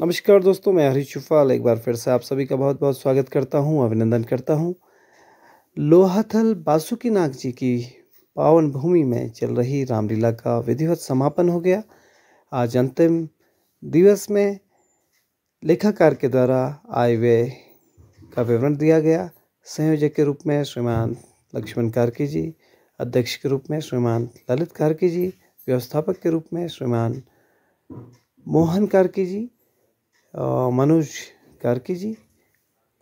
नमस्कार दोस्तों, मैं हरीश चुफाल एक बार फिर से आप सभी का बहुत बहुत स्वागत करता हूं, अभिनंदन करता हूं। लोहाथल बासुकीनाग जी की पावन भूमि में चल रही रामलीला का विधिवत समापन हो गया। आज अंतिम दिवस में लेखाकार के द्वारा आय व्यय का विवरण दिया गया। संयोजक के रूप में श्रीमान लक्ष्मण कार्की जी, अध्यक्ष के रूप में श्रीमान ललित कार्की जी, व्यवस्थापक के रूप में श्रीमान मोहन कार्की जी, मनोज कार्की जी,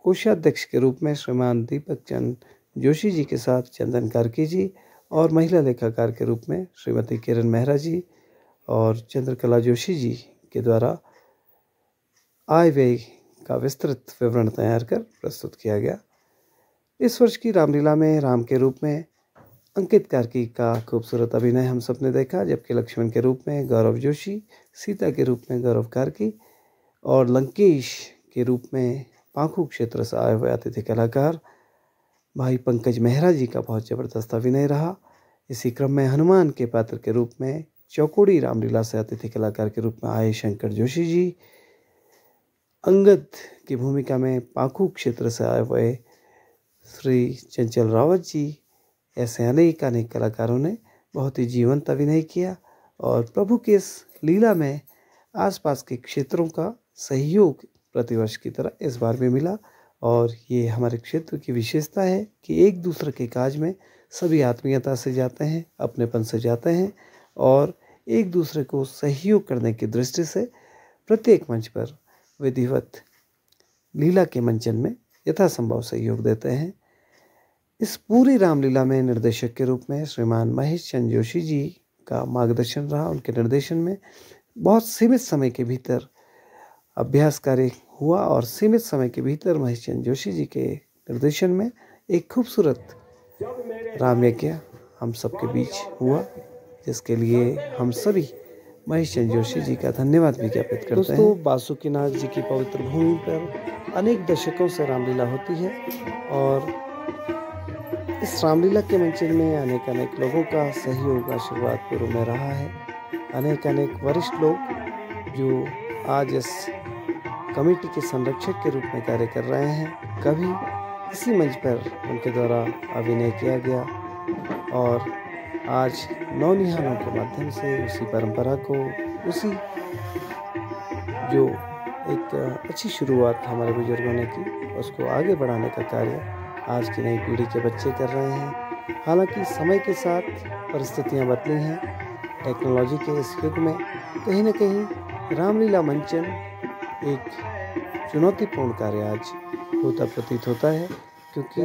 कोषाध्यक्ष के रूप में श्रीमान दीपक चंद जोशी जी के साथ चंदन कार्की जी, और महिला लेखाकार के रूप में श्रीमती किरण मेहरा जी और चंद्रकला जोशी जी के द्वारा आय व्यय का विस्तृत विवरण तैयार कर प्रस्तुत किया गया। इस वर्ष की रामलीला में राम के रूप में अंकित कार्की का खूबसूरत अभिनय हम सब ने देखा, जबकि लक्ष्मण के रूप में गौरव जोशी, सीता के रूप में गौरव कार्की और लंकेश के रूप में पाखू क्षेत्र से आए हुए अतिथि कलाकार भाई पंकज मेहरा जी का बहुत ज़बरदस्त अभिनय रहा। इसी क्रम में हनुमान के पात्र के रूप में चौकोड़ी रामलीला से अतिथि कलाकार के रूप में आए शंकर जोशी जी, अंगद की भूमिका में पाखू क्षेत्र से आए हुए श्री चंचल रावत जी, ऐसे अनेक कलाकारों ने बहुत ही जीवंत अभिनय किया। और प्रभु की इस लीला में आसपास के क्षेत्रों का सहयोग प्रतिवर्ष की तरह इस बार भी मिला, और ये हमारे क्षेत्र की विशेषता है कि एक दूसरे के काज में सभी आत्मीयता से जाते हैं, अपनेपन से जाते हैं और एक दूसरे को सहयोग करने की दृष्टि से प्रत्येक मंच पर विधिवत लीला के मंचन में यथासंभव सहयोग देते हैं। इस पूरी रामलीला में निर्देशक के रूप में श्रीमान महेश चंद जोशी जी का मार्गदर्शन रहा। उनके निर्देशन में बहुत सीमित समय के भीतर अभ्यास कार्य हुआ और सीमित समय के भीतर महेश चंद जोशी जी के निर्देशन में एक खूबसूरत राम यज्ञ हम सबके बीच हुआ, जिसके लिए हम सभी महेश चंद जोशी जी का धन्यवाद भी ज्ञापित करते हैं। दोस्तों, बासुकीनाग जी की पवित्र भूमि पर अनेक दशकों से रामलीला होती है और इस रामलीला के मंचन में अनेक लोगों का सहयोग आशीर्वाद पूर्व में रहा है। अनेक वरिष्ठ लोग जो आज इस कमेटी के संरक्षक के रूप में कार्य कर रहे हैं, कभी इसी मंच पर उनके द्वारा अभिनय किया गया और आज नौनिहालों के माध्यम से उसी परंपरा को, उसी जो एक अच्छी शुरुआत हमारे बुजुर्गों ने की, उसको आगे बढ़ाने का कार्य आज की नई पीढ़ी के बच्चे कर रहे हैं। हालांकि समय के साथ परिस्थितियां बदली हैं। टेक्नोलॉजी के इस युग में कहीं न कहीं रामलीला मंचन एक चुनौतीपूर्ण कार्य आज होता प्रतीत होता है, क्योंकि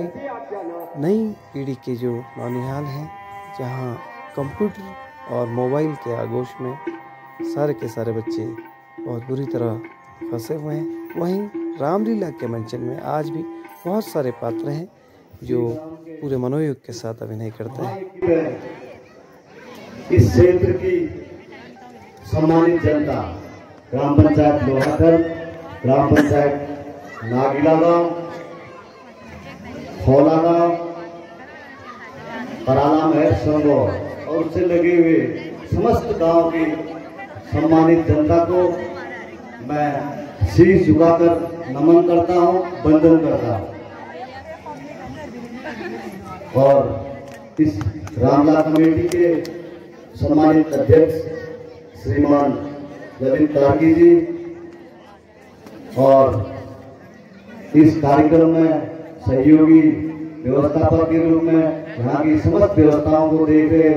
नई पीढ़ी के जो नौनिहाल हैं, जहां कंप्यूटर और मोबाइल के आगोश में सारे के सारे बच्चे बहुत बुरी तरह फंसे हुए हैं, वहीं रामलीला के मंचन में आज भी बहुत सारे पात्र हैं जो पूरे मनोयोग के साथ अभिनय करते हैं। इस क्षेत्र की सम्मानित जनता, ग्राम पंचायत लोहाथल, ग्राम पंचायत नागिला गांव, खौला गांव, पराला महर संगौर और उससे लगे हुए समस्त गांव की सम्मानित जनता को मैं शीश झुकाकर नमन करता हूं, वंदन करता हूं। और इस रामलीला कमेटी के सम्मानित अध्यक्ष श्रीमान ललित कार्की जी और इस कार्यक्रम में सहयोगी व्यवस्थापक के रूप में यहाँ की समस्त व्यवस्थाओं को देख रहे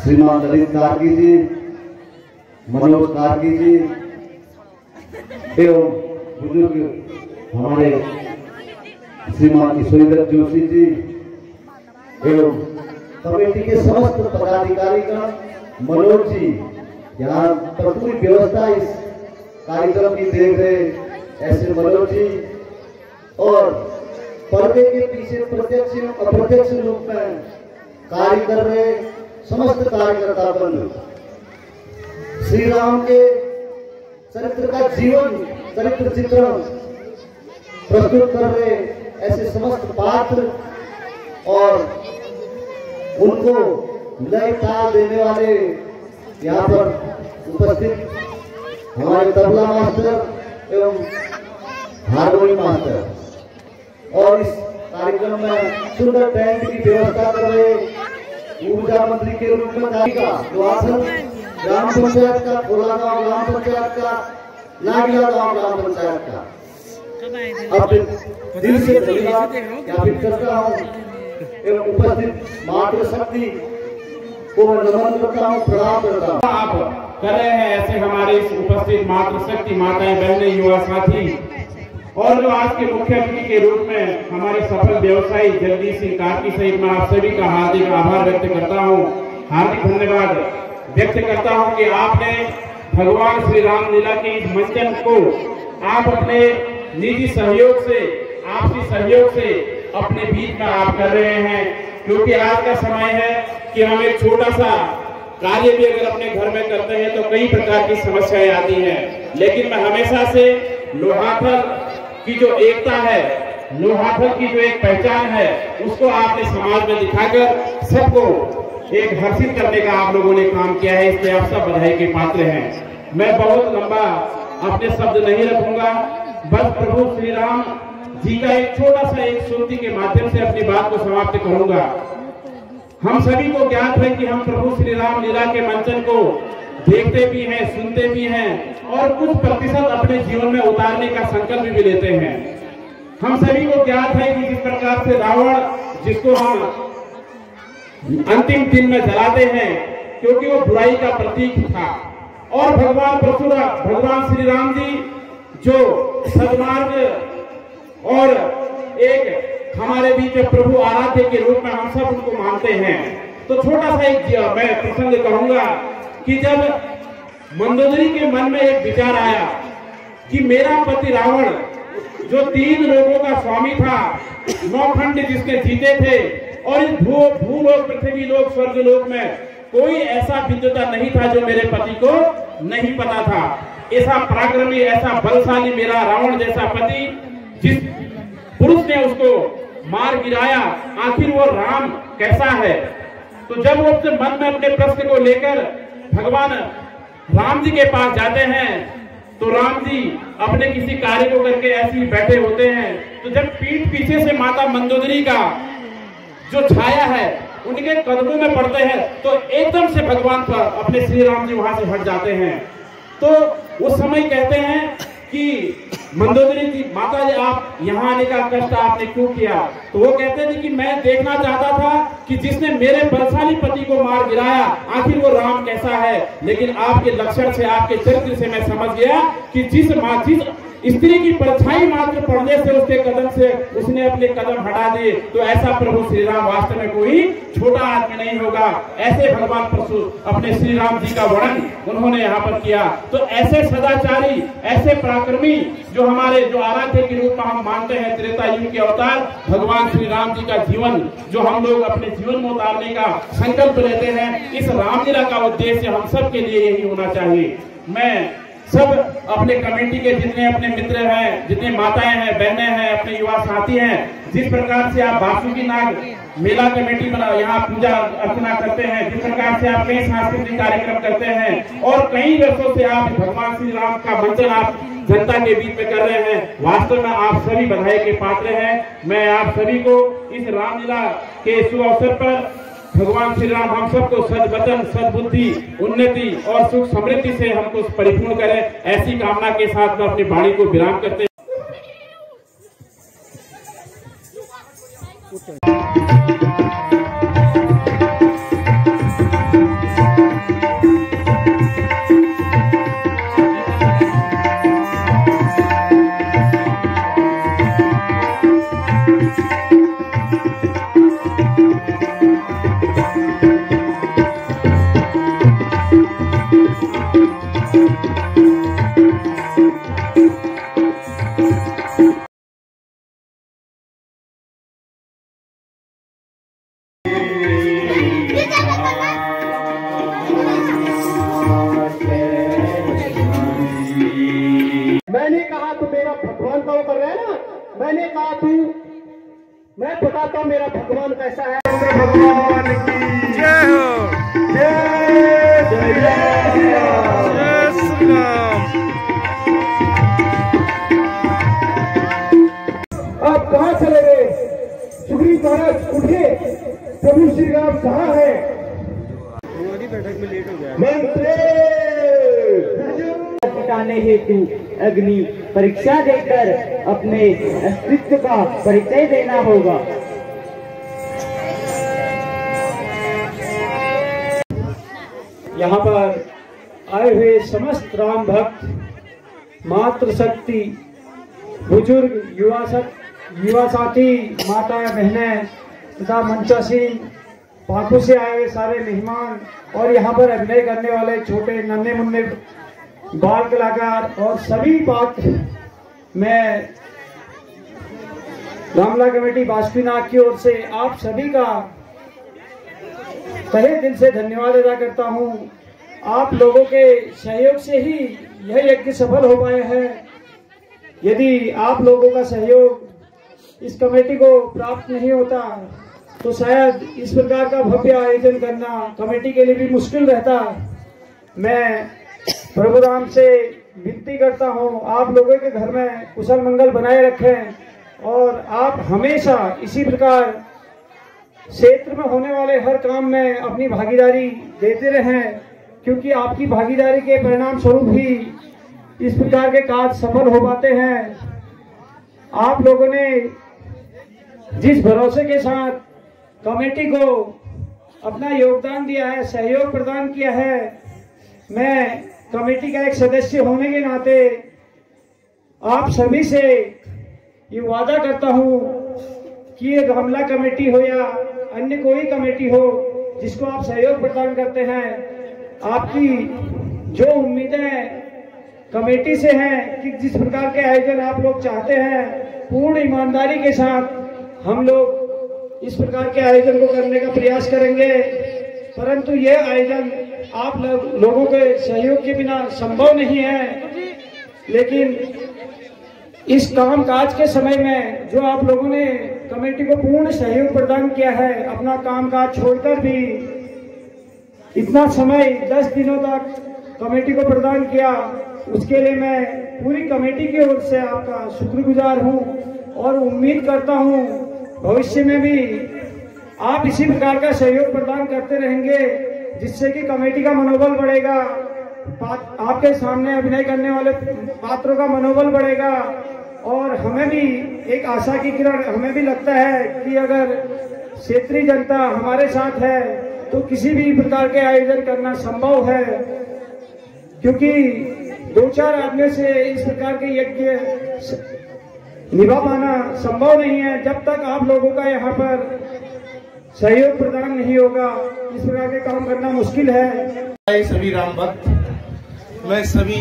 श्रीमान ललित कार्की जी, मनोज कार्की जी एवं बुजुर्ग हमारे श्रीमान किशोरीदत्त जोशी जी एवं कमेटी के समस्त पदाधिकारी का, मनोज जी, यहाँ पर पूरी व्यवस्था इस कार्यक्रम की देख रहे ऐसे मनोज जी, और पर्दे के पीछे प्रत्यक्ष एवं अप्रत्यक्ष रूप में कार्य कर रहे समस्त कार्यकर्ता बंधु, श्री राम के चरित्र का चरित्र चित्रण प्रस्तुत कर रहे ऐसे समस्त पात्र और उनको नए ताल देने वाले यहाँ पर उपस्थित हमारे तबला मास्टर एवं हारमोनियम मास्टर और इस कार्यक्रम में सुंदर टेंट की व्यवस्था कर रहे ऊर्जा मंत्री के रूप में लोहाथल ग्राम पंचायत का, कोलागांव ग्राम पंचायत का, नागिला गांव ग्राम पंचायत का अब दिल से धन्यवाद ज्ञापित करता हूँ एवं उपस्थित मातृशक्ति को मैं नमन करता हूँ, प्रणाम करता हूँ। आप कर रहे हैं ऐसे हमारे इस उपस्थित मातृशक्ति माताएं, बहनें, युवा साथी और जो आज के मुख्य अतिथि के रूप में हमारे सफल व्यवसायी जगदीश सिंह कार्की सहित मैं आप सभी का हार्दिक आभार व्यक्त करता हूँ, हार्दिक धन्यवाद व्यक्त करता हूँ कि आपने भगवान श्री राम लीला के इस मंचन को आप अपने निजी सहयोग से, आपसी सहयोग से अपने बीच में आप कर रहे हैं, क्योंकि आज का समय है कि हम एक छोटा सा कार्य भी अगर अपने घर में करते हैं तो कई प्रकार की समस्याएं आती हैं, लेकिन मैं हमेशा से लोहाथल की जो एकता है, लोहाथल की जो एक पहचान है, उसको आपने समाज में दिखाकर सबको एक हर्षित करने का आप लोगों ने काम किया है, इसलिए आप सब बधाई के पात्र हैं। मैं बहुत लंबा अपने शब्द नहीं रखूंगा, बस प्रभु श्री राम जी का एक छोटा सा एक सूक्ति के माध्यम से अपनी बात को समाप्त करूंगा। हम सभी को ज्ञात है कि हम प्रभु श्री राम लीला के मंचन को देखते भी हैं, सुनते भी हैं और कुछ प्रतिशत अपने जीवन में उतारने का संकल्प भी लेते हैं। हम सभी को ज्ञात है कि जिस प्रकार से रावण, जिसको हम अंतिम दिन में जलाते हैं क्योंकि वो बुराई का प्रतीक था, और भगवान परशुराम, भगवान श्री राम जी जो सद्मार्ग और एक हमारे बीच में प्रभु आराध्य के रूप में हम सब उनको मानते हैं। तो छोटा सा एक मैं प्रसंग कहूंगा कि जब मंदोदरी के मन में एक विचार आया कि मेरा पति रावण जो 3 लोगों का स्वामी था, 9 खंड जिसके जीते थे, और इस भूलोक, पृथ्वी लोक, स्वर्ग लोक में कोई ऐसा विद्वता नहीं था जो मेरे पति को नहीं पता था। ऐसा पराक्रमी, ऐसा बलशाली मेरा रावण जैसा पति, जिस पुरुष ने उसको मार गिराया, आखिर वो राम कैसा है। तो जब वो अपने मन में अपने प्रश्न को लेकर भगवान राम जी के पास जाते हैं तो राम जी अपने किसी कार्य को करके ऐसे ही बैठे होते हैं। तो जब पीठ पीछे से माता मंदोदरी का जो छाया है उनके कदमों में पड़ते हैं तो एकदम से भगवान पर अपने श्री राम जी वहां से हट जाते हैं। तो उस समय कहते हैं कि मंदोदरी जी, माता जी आप यहाँ आने का कष्ट आपने क्यों किया? तो वो कहते थे कि मैं देखना चाहता था कि जिसने मेरे बलशाली पति को मार गिराया आखिर वो राम कैसा है। लेकिन आपके लक्षण से, आपके चरित्र से मैं समझ गया कि जिस स्त्री की परछाई मात्र पड़ने से उसके कदम से उसने अपने कदम हटा दिए, तो ऐसा प्रभु श्री राम वास्तव में कोई छोटा आदमी नहीं होगा। ऐसे भगवान परशु अपने श्री राम जी का वर्णन उन्होंने यहाँ पर किया। तो ऐसे सदाचारी, ऐसे पराक्रमी जो हमारे जो आराध्य के रूप में हम मानते हैं, त्रेता युग के अवतार भगवान श्री राम जी का जीवन जो हम लोग अपने जीवन में उतारने का संकल्प लेते हैं, इस रामलीला का उद्देश्य हम सब के लिए यही होना चाहिए। मैं सब अपने कमेटी के जितने अपने मित्र हैं, जितने माताएं हैं, बहनें हैं, अपने युवा साथी हैं, जिस प्रकार से आप बासुकी नाग मेला कमेटी बना यहाँ पूजा अर्चना करते हैं, जिस प्रकार से आप कई सांस्कृतिक कार्यक्रम करते हैं और कई वर्षों से आप भगवान श्री राम का मंचन आप जनता के बीच में कर रहे हैं, वास्तव में आप सभी बधाई के पात्र हैं। मैं आप सभी को इस रामलीला के शुभ अवसर पर भगवान श्री राम हम सबको सद्वचन, सद्बुद्धि, उन्नति और सुख समृद्धि से हमको परिपूर्ण करे, ऐसी कामना के साथ मैं अपनी वाणी को विराम करते मैंने कहा तू मेरा भगवान का वो कर रहा है ना, मैंने कहा तू, मैं बताता हूँ मेरा भगवान कैसा है। भगवान की जय हो, जय जय जय श्री राम। आप कहाँ चले गए? सुग्रीव महाराज उठे, प्रभु श्री राम कहाँ है? बैठक में लेट हो गया। मंत्री टिकाने हेतु अग्नि परीक्षा देकर अपने अस्तित्व का परिचय देना होगा। यहाँ पर आए हुए समस्त राम भक्त, मातृशक्ति, बुजुर्ग, युवा साथी, माताएं, बहनें तथा मंचासीन, पाकू से आए हुए सारे मेहमान और यहाँ पर अभिनय करने वाले छोटे नन्हे मुन्ने बाल कलाकार और सभी पात्र, मैं रामला कमेटी बासुकीनाथ की ओर से आप सभी का तहे दिल से धन्यवाद अदा करता हूँ। आप लोगों के सहयोग से ही यह यज्ञ सफल हो पाया है। यदि आप लोगों का सहयोग इस कमेटी को प्राप्त नहीं होता तो शायद इस प्रकार का भव्य आयोजन करना कमेटी के लिए भी मुश्किल रहता। मैं प्रभु राम से विनती करता हूँ, आप लोगों के घर में कुशल मंगल बनाए रखें और आप हमेशा इसी प्रकार क्षेत्र में होने वाले हर काम में अपनी भागीदारी देते रहें, क्योंकि आपकी भागीदारी के परिणाम स्वरूप ही इस प्रकार के कार्य सफल हो पाते हैं। आप लोगों ने जिस भरोसे के साथ कमेटी को अपना योगदान दिया है, सहयोग प्रदान किया है, मैं कमेटी का एक सदस्य होने के नाते आप सभी से ये वादा करता हूँ कि ये रामला कमेटी हो या अन्य कोई कमेटी हो जिसको आप सहयोग प्रदान करते हैं, आपकी जो उम्मीदें कमेटी से हैं कि जिस प्रकार के आयोजन आप लोग चाहते हैं, पूर्ण ईमानदारी के साथ हम लोग इस प्रकार के आयोजन को करने का प्रयास करेंगे। परंतु यह आयोजन आप लोगों के सहयोग के बिना संभव नहीं है। लेकिन इस काम काज के समय में जो आप लोगों ने कमेटी को पूर्ण सहयोग प्रदान किया है, अपना काम काज छोड़कर भी इतना समय 10 दिनों तक कमेटी को प्रदान किया, उसके लिए मैं पूरी कमेटी की ओर से आपका शुक्रगुजार हूं और उम्मीद करता हूं भविष्य में भी आप इसी प्रकार का सहयोग प्रदान करते रहेंगे, जिससे कि कमेटी का मनोबल बढ़ेगा, आपके सामने अभिनय करने वाले पात्रों का मनोबल बढ़ेगा और हमें भी एक आशा की किरण हमें भी लगता है कि अगर क्षेत्रीय जनता हमारे साथ है तो किसी भी प्रकार के आयोजन करना संभव है, क्योंकि 2-4 आदमियों से इस प्रकार के यज्ञ निभा पाना संभव नहीं है। जब तक आप लोगों का यहाँ पर सहयोग प्रदान नहीं होगा, इस प्रकार के काम करना मुश्किल है। सभी राम भक्त, मैं सभी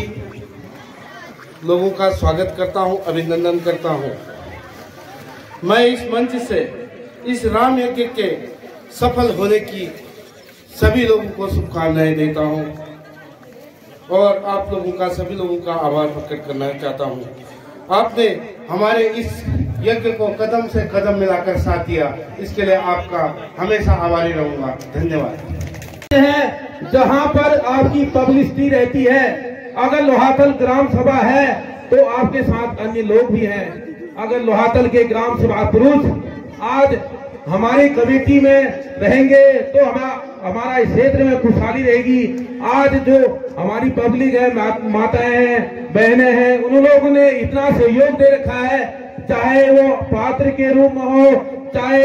लोगों का स्वागत करता हूं, अभिनंदन करता हूं। मैं इस मंच से इस राम यज्ञ के सफल होने की सभी लोगों को शुभकामनाएं देता हूं और आप लोगों का, सभी लोगों का आभार प्रकट करना चाहता हूं। आपने हमारे इस यज्ञ को कदम से कदम मिलाकर साथ दिया, इसके लिए आपका हमेशा आभारी रहूंगा। धन्यवाद। जहाँ पर आपकी पब्लिसिटी रहती है, अगर लोहातल ग्राम सभा है तो आपके साथ अन्य लोग भी हैं। अगर लोहातल के ग्राम सभा पुरुष आज हमारी कमेटी में रहेंगे तो हमारा इस क्षेत्र में खुशहाली रहेगी। आज जो हमारी पब्लिक है, माताएं हैं, बहनें हैं, उन लोगों ने इतना सहयोग दे रखा है, चाहे वो पात्र के रूप में हो, चाहे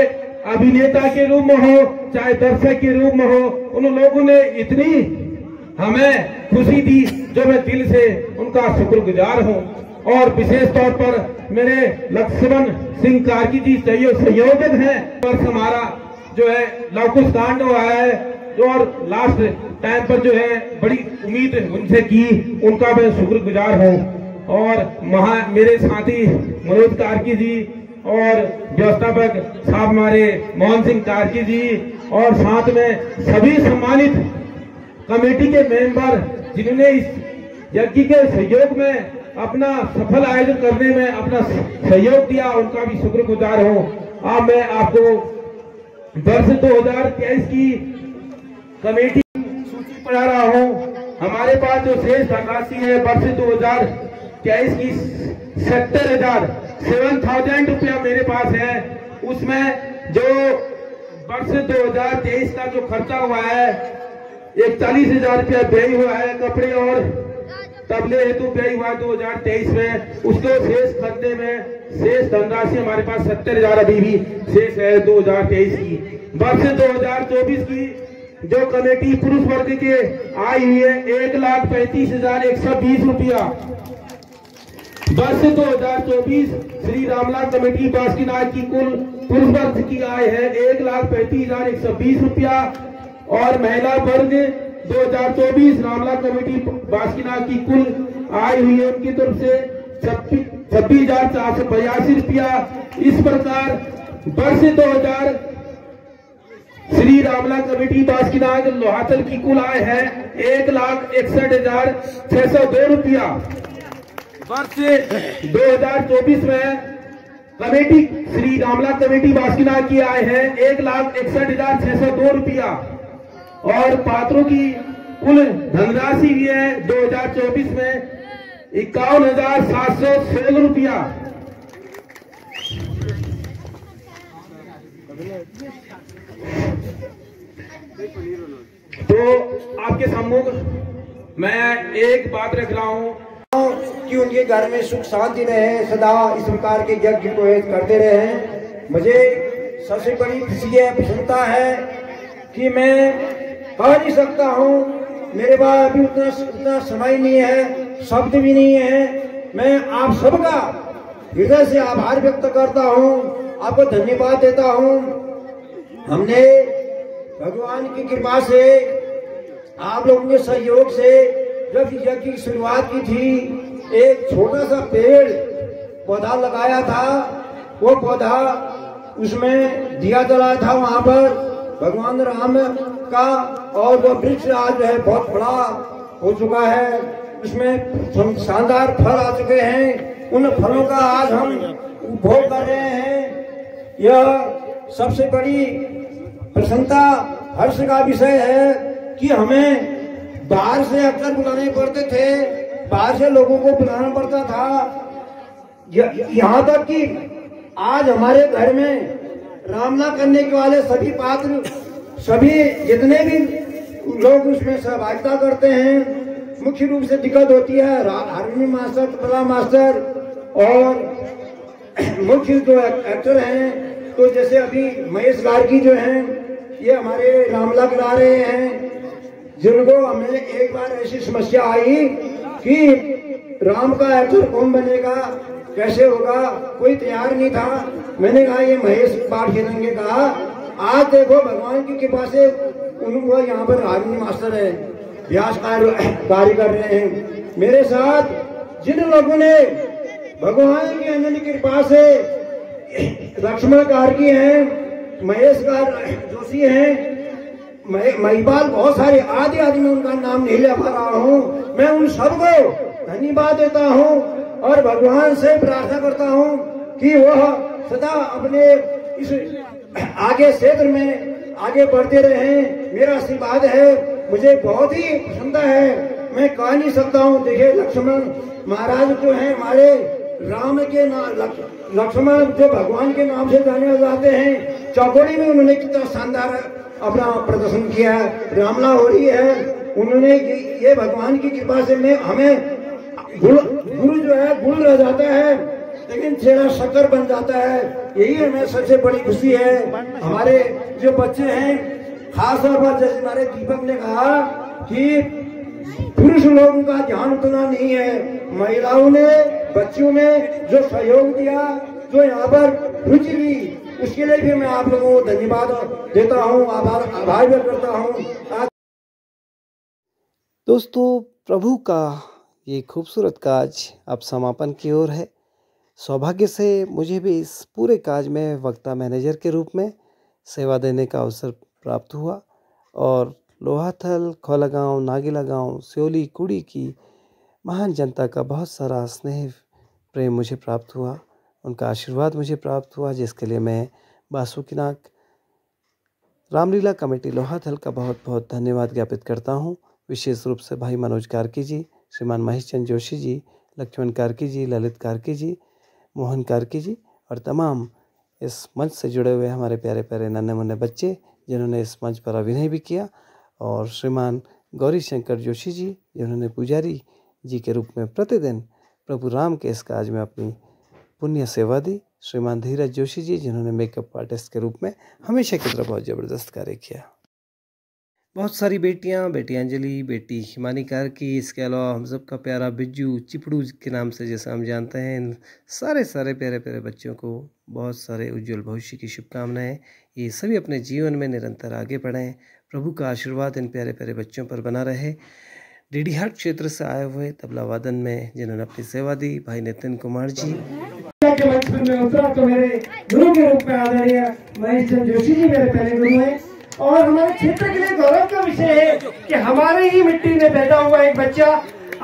अभिनेता के रूप में हो, चाहे दर्शक के रूप में हो, उन लोगों ने इतनी हमें खुशी दी जो मैं दिल से उनका शुक्रगुजार हूं। और विशेष तौर पर मेरे लक्ष्मण सिंह कार्की जी संयोजक हैं, पर हमारा जो है लवकुश कांड हुआ है और लास्ट टाइम पर जो है बड़ी उम्मीद उनसे की, उनका मैं शुक्रगुजार हूं। और मेरे साथी मनोज कार्की जी और व्यवस्थापक साहब हमारे मोहन सिंह कार्की जी और साथ में सभी सम्मानित कमेटी के मेंबर जिन्होंने इस यज्ञ के सहयोग में अपना सफल आयोजन करने में अपना सहयोग दिया, उनका भी शुक्रगुजार हूं। अब मैं आपको वर्ष 2023 की कमेटी सूची पढ़ा रहा हूं। हमारे पास जो शेष धनराशि है वर्ष 2023 2023 की 7,000 रुपया मेरे पास है। उसमें जो वर्ष 2023 का जो खर्चा हुआ है 41,000 रुपया व्यय हुआ है, कपड़े और तबले हेतु व्यय हुआ 2023 में। उसको शेष खर्चे में शेष धनराशि हमारे पास 70,000 अभी भी शेष है 2023 की। वर्ष 2024 की जो कमेटी पुरुष वर्ग के आई हुई है 1,35,120 रुपया। वर्ष 2024 श्री रामलाल कमेटी बासुकीनाथ की कुल पुरुष वर्ग की आय है 1,35,120 रुपया और महिला वर्ग 2024 रामलाल कमेटी बासुकीनाथ की कुल आय हुई है उनकी तरफ से 26,482 रुपया। इस प्रकार वर्ष 2000 श्री रामलाल कमेटी बासुकीनाथ लोहातल की कुल आय है 1,61,602 रुपया। वर्ष 2024 में कमेटी श्री रामलाल कमेटी बासुकीनाथ की आय है 1,61,602 रुपया और पात्रों की कुल धनराशि भी है 2024 में 51,716 रुपया। तो आपके सम्मुख मैं एक बात रख रहा हूँ कि उनके घर में सुख शांति रहे, सदा इस प्रकार के यज्ञ को करते रहे। मुझे सबसे बड़ी खुशी है, प्रसन्नता है कि मैं कह नहीं सकता हूँ, मेरे पास अभी उतना समय नहीं है, शब्द भी नहीं है। मैं आप सबका हृदय से आभार व्यक्त करता हूँ, आपको धन्यवाद देता हूँ। हमने भगवान की कृपा से आप लोगों के सहयोग से जब यज्ञ की शुरुआत की थी, एक छोटा सा पेड़ पौधा लगाया था। वो पौधा उसमें दिया जलाया था वहां पर भगवान राम का, और वो वृक्ष आज है बहुत बड़ा हो चुका है। उसमें शानदार फल आ चुके हैं, उन फलों का आज हम उपभोग कर रहे हैं। यह सबसे बड़ी प्रसन्नता हर्ष का विषय है कि हमें बाहर से अक्सर बुलाने पड़ते थे, बाहर से लोगों को बुलाना पड़ता था। यहाँ तक कि आज हमारे घर में रामला करने के वाले सभी पात्र, सभी जितने भी लोग उसमें सहभागिता करते हैं, मुख्य रूप से दिक्कत होती है हारमोनियम मास्टर, तबला मास्टर और मुख्य जो एक्टर हैं। तो जैसे अभी महेश गार्गी जो हैं, ये हमारे रामला करा रहे हैं, जिनको हमें एक बार ऐसी समस्या आई कि राम का एक्टर कौन बनेगा, कैसे होगा, कोई तैयार नहीं था। मैंने कहा ये महेश पाठ खेलेंगे। कहा आज देखो भगवान की कृपा से उनको यहाँ पर हारमोनियम मास्टर है, व्यास कार्य कर रहे हैं। मेरे साथ जिन लोगों ने भगवान की अनंत कृपा से लक्ष्मण गार्गी हैं, महेश जोशी हैं, महिपाल, बहुत सारे आदि में उनका नाम नहीं ले पा रहा हूँ। मैं उन सबको धन्यवाद देता हूँ और भगवान से प्रार्थना करता हूँ कि वह सदा अपने इस आगे क्षेत्र में आगे बढ़ते रहें। मेरा आशीर्वाद है, मुझे बहुत ही पसंद है, मैं कह नहीं सकता हूँ। देखिए लक्ष्मण महाराज जो है हमारे राम के नाम, लक्ष्मण जो भगवान के नाम से जाने जाते हैं, चौकोड़ी में उन्होंने कितना शानदार अपना प्रदर्शन किया है। रामला हो रही है, उन्होंने ये भगवान की कृपा से हमें गुरु जो है गुरु रह जाता है, लेकिन चेहरा शक्कर बन जाता है। यही हमें सबसे बड़ी खुशी है। हमारे जो बच्चे हैं, खास तौर पर जैसे हमारे दीपक ने कहा कि पुरुष लोगों का ध्यान उतना नहीं है, महिलाओं ने बच्चों में जो सहयोग दिया, जो यहाँ पर रुचि ली, उसके लिए भी मैं आप लोगों को धन्यवाद देता हूँ, आभार व्यक्त करता हूँ। दोस्तों, प्रभु का ये खूबसूरत काज अब समापन की ओर है। सौभाग्य से मुझे भी इस पूरे काज में वक्ता मैनेजर के रूप में सेवा देने का अवसर प्राप्त हुआ और लोहाथल, खोलागांव, नागीला गांव, सियोली, कुड़ी की महान जनता का बहुत सारा स्नेह प्रेम मुझे प्राप्त हुआ, उनका आशीर्वाद मुझे प्राप्त हुआ, जिसके लिए मैं बासुकीनाथ रामलीला कमेटी लोहाथल का बहुत बहुत धन्यवाद ज्ञापित करता हूँ। विशेष रूप से भाई मनोज गार्गी जी, श्रीमान महेश चंद्र जोशी जी, लक्ष्मण कार्की जी, ललित कार्की जी, मोहन कार्की जी और तमाम इस मंच से जुड़े हुए हमारे प्यारे प्यारे नन्हे मुन्ने बच्चे जिन्होंने इस मंच पर अभिनय भी किया, और श्रीमान गौरी शंकर जोशी जी जिन्होंने पुजारी जी के रूप में प्रतिदिन प्रभु राम के इस काज में अपनी पुण्य सेवा दी, श्रीमान धीरज जोशी जी जिन्होंने मेकअप आर्टिस्ट के रूप में हमेशा की तरह बहुत ज़बरदस्त कार्य किया। बहुत सारी बेटियां, बेटी अंजलि, बेटी हिमानी कार्की, इसके अलावा हम सब का प्यारा बिज्जू चिपड़ू के नाम से जैसा हम जानते हैं, इन सारे प्यारे प्यारे बच्चों को बहुत सारे उज्जवल भविष्य की शुभकामनाएं। ये सभी अपने जीवन में निरंतर आगे बढ़ें, प्रभु का आशीर्वाद इन प्यारे प्यारे बच्चों पर बना रहे। डीडीहाट क्षेत्र से आए हुए तबला वादन में जिन्होंने अपनी सेवा दी, भाई नितिन कुमार जी के मंच पर मैं उतरा तो मेरे गुरु के रूप में आदरणीय महेश चंद्र जोशी जी मेरे पहले गुरु हैं, और हमारे क्षेत्र के लिए गौरव का विषय है कि हमारे ही मिट्टी में पैदा हुआ एक बच्चा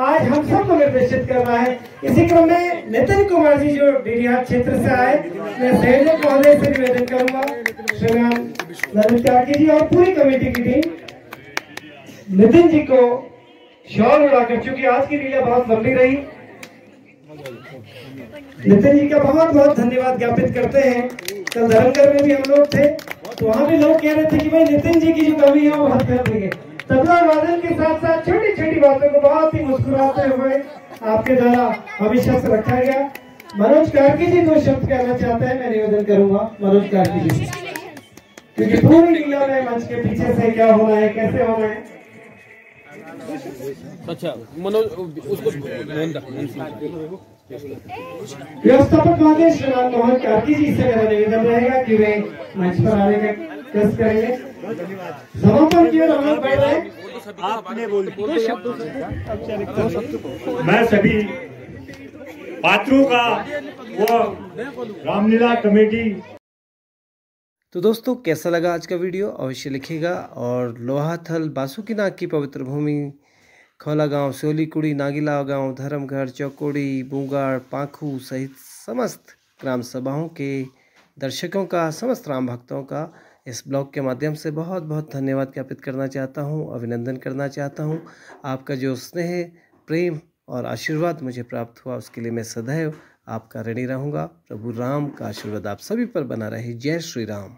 आज हम सबको निर्देशित कर रहा है। इसी क्रम में नितिन कुमार जी जो डीडीहाट क्षेत्र से आए, मैं संयोजक महोदय से निवेदन करूंगा, श्रीमान ललित कार्की जी और पूरी कमेटी की टीम नितिन जी को शॉल उड़ाकर, चूंकि आज की लीला बहुत लंबी रही, नितिन जी का बहुत बहुत धन्यवाद ज्ञापित करते हैं। कल धर्मगढ़ में भी हम लोग थे तो वहाँ भी लोग कह रहे थे कि भाई नितिन जी की जो कमी है वो हद कर देंगे। तबला वादन के साथ साथ छोटी छोटी बातों को बहुत ही मुस्कुराते हुए आपके द्वारा हमेशा से रखा गया। मनोज कार्की जी 2 शब्द कहना चाहते हैं, मैं निवेदन करूंगा मनोज कार्की जी, क्योंकि पूरी लीला में मंच के पीछे से क्या होना है, कैसे होना है। अच्छा मनोज उसको व्यवस्थापक महोदय श्रीमान मोहन कार्की जी से मेरा निवेदन रहेगा कि वे मंच पर आने का कष्ट करेंगे। समापन की ओर हम लोग बढ़ रहे हैं। आपने बोल मैं सभी पात्रों का वो रामलीला कमेटी। तो दोस्तों कैसा लगा आज का वीडियो अवश्य लिखिएगा, और लोहाथल बासुकीनाग की पवित्र भूमि खौला गांव, सोलीकुड़ी, नागिला गांव, धर्मघर, चौकोड़ी, बूंगाड़, पाखू सहित समस्त ग्राम सभाओं के दर्शकों का, समस्त राम भक्तों का इस ब्लॉग के माध्यम से बहुत बहुत धन्यवाद ज्ञापित करना चाहता हूं, अभिनंदन करना चाहता हूं। आपका जो स्नेह, प्रेम और आशीर्वाद मुझे प्राप्त हुआ उसके लिए मैं सदैव आपका ऋणी रहूँगा। प्रभु राम का आशीर्वाद आप सभी पर बना रहे। जय श्री राम।